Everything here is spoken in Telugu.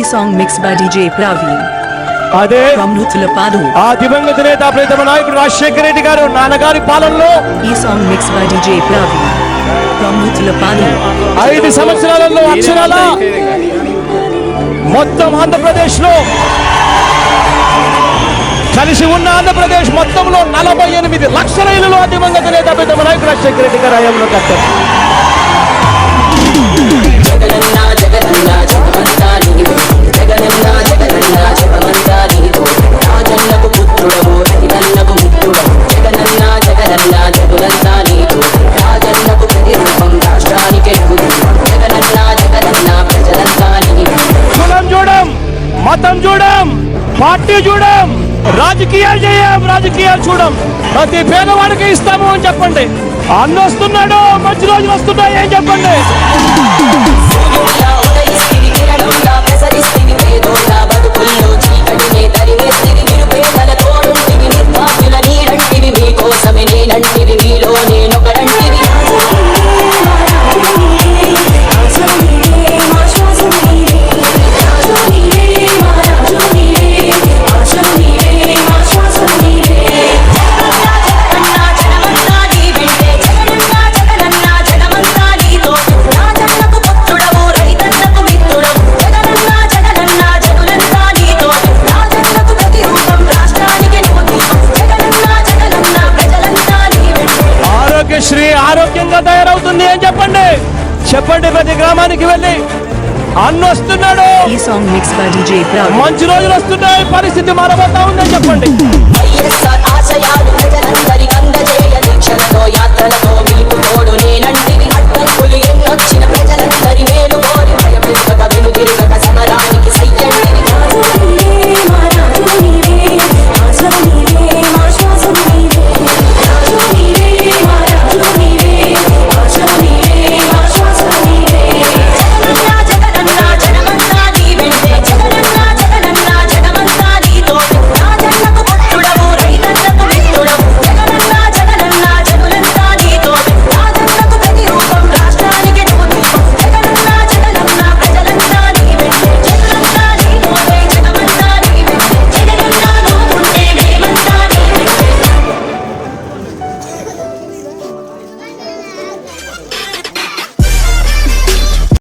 ఈ song mix by DJ Praveen. అదే ప్రముఖుల పాదు. ఆ దివంగత నేత ప్రీతమ నాయకుడు రాజశేఖర రెడ్డి గారు నాన్నగారి పాలనలో ఈ song mix by DJ Praveen. ప్రముఖుల పాదు. 5 సంవత్సరాలలో అక్షరాల మొత్తం ఆంధ్రప్రదేశ్ లో కలిసి ఉన్న ఆంధ్రప్రదేశ్ మొత్తంలో 48 లక్షల ఇళ్లలో దివంగత నేత ప్రీతమ నాయకుడు రాజశేఖర రెడ్డి గారు హయాంలో కట్టారు. కులం చూడం, మతం చూడం, పార్టీ చూడం, రాజకీయాలు చేయం, రాజకీయాలు చూడం. ప్రతి పేదవాడికి ఇస్తాము అని చెప్పండి. అన్న వస్తున్నాడు, మంచి రోజులు వస్తున్నాయి అని చెప్పండి. శ్రీ ఆరోగ్యంగా తయారవుతుంది అని చెప్పండి. చెప్పండి, ప్రతి గ్రామానికి వెళ్ళి అన్న వస్తున్నాడు, ఈ song mix by DJ Praveen. మంచి రోజులు వస్తున్నాయి, పరిస్థితి మారబోతా ఉందని చెప్పండి. యాత్రలతో